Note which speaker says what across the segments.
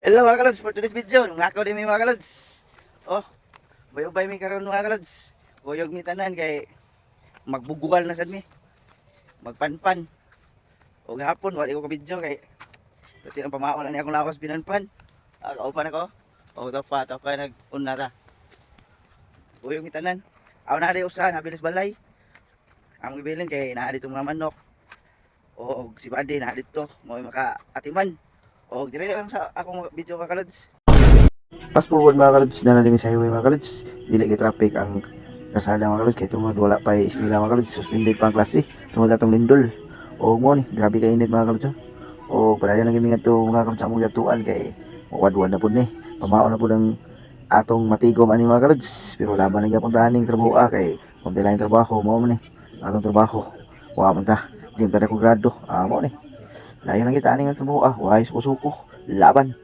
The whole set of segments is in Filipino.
Speaker 1: Hello mga kalods, for today's video, ngakaw din mi mga kalods. Oh, bayog-bay mi karon mga kalods. Kuyog mi tanan kay magbugual na sad mi. Magpanpan. O gahapon wala ko ka video kay pati ang pamao na ni akong lawas binanpan. Kaupan ako. O tapa nag-una ta. Kuyog mi tanan. Aw na di usa nabilis balay. Ang ibilin kay naa dito mga manok. O si Bade naa dito, mo maka-atiman. O dire lang sa akong video mga kalods. Fast forward mga kalods, na namin sa highway mga kalods. Dili kay traffic ang kasada mga kalods. Kaya tungod wala pa eskwela mga kalods. Suspended pa ang klase. Tungod atong lindol. O mo ni, grabe ka init mga kalods. O padayon lang kami nga ito mga kalods sa among gatuan. Kay mawadwan na po ni. Pamao na po ng atong matigom ani mga kalods. Pero laban na gyapon taning trabaho kay kung tila yung trabaho mo ni. Atong trabaho. Wa man ta. Di man ta ko grado. Mo ni. Layo lang kita aning trabaho. Wais suko. Laban.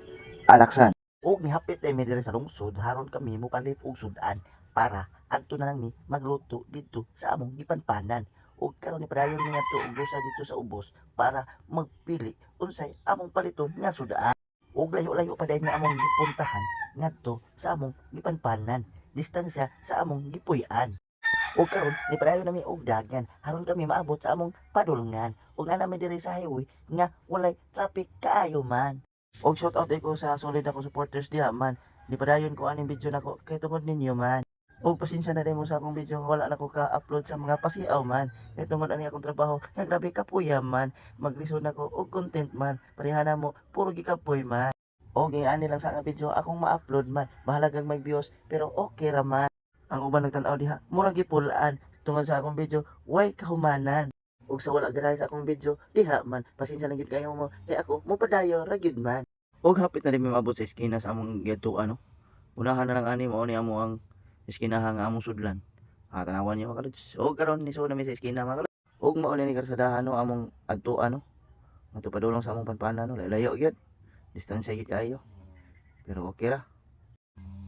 Speaker 1: Alaksan. Og nihapit ay medire sa lungsod haron kami mo palit og sudan para adto na lang ni magluto dito sa among gipanpanan. Og karon ni padayon ni ngadto og dusa dito sa ubos para magpili unsay among paliton nga sudan. Og layo-layo pa dahil nga among gipuntahan ngadto sa among gipanpanan. Distansya sa among gipuy-an. Og karon ni padayon nami og dagan haron kami maabot sa among padulngan. Og na nami diri sa highway nga walay traffic kaayo man. Og shout out ko sa solid ako supporters diha man. Di padayon ko aning video nako kay tungod ninyo man. Og pasensya na din mo sa akong video wala na ko ka-upload sa mga pasiaw man. Kay tungod ani akong trabaho, nga grabe kapuya man. Maglisod ako og content man. Parehana mo puro gikapoy man. Og ani lang sa nga video akong ma-upload man. Bahala kang may views pero okay ra man. Ang uban nagtan-aw diha, murag gipulaan tungod sa akong video, way kahumanan. Ug sa wala ganahay sa akong video, diha man, pasensya lang gyud kayo mo, kay ako mo padayo ra gyud man. Og hapit na rin may maabot sa eskina sa among gatuan no. Unahan na lang ani mao ni amo ang eskinahan nga among sudlan. Tanawan niyo mga kalods. Og karon ni na mi sa eskina mga kalods. Og mao ni karsadahan no among adtuan no. Ato padulong sa among panpanan no, layo gyud. Distansya gyud kayo. Pero okay ra.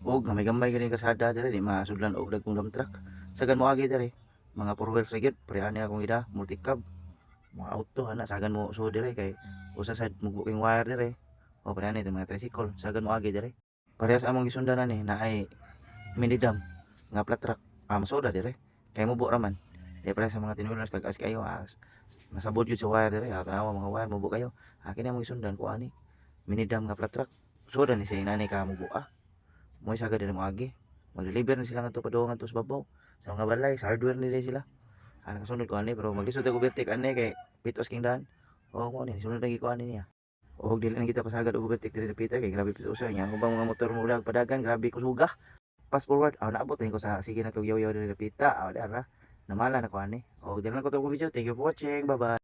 Speaker 1: Og gamay-gamay gani karsada diri di masudlan og dagkong dump truck. Sagan mo agi diri. Mga four wheels gyud, pareha ni akong ida, multi-cab. Mga auto ana sagan mo so dire kay usa sad mugbuking wire dire. O pareha ni mga tricycle, sagan mo agi dire. Parehas among gisundanan ni naay minidam nga flat truck. Masoda dire. Kay mubo ra man. Di pareha sa mga tinulas tag-as kayo masabot yun sa wire dire. Tanawa mga wire mubo kayo. Akin among gisundan ko ani minidam nga flat truck. Soda ni sa inani ka mubo mo sagad dire mo agi. Mag-deliver na sila ngadto padung ngadto sa babaw. Sa mga balay, sa hardware nila sila. Nakasunod ko ani pero maglisod ako vertik ani kay pitos king daan. O mo ni sunod lagi ko ani niya. O dili na kita pasagad og vertik diri pita kay grabe pitos usa nya ubang mga motor mo ulag padagan grabe ko suga. Fast forward, naabot ko sa sige na tog yaw-yaw diri pita. Dara. Namala na ko ani. O dili na ko to video. Thank you for watching. Bye bye.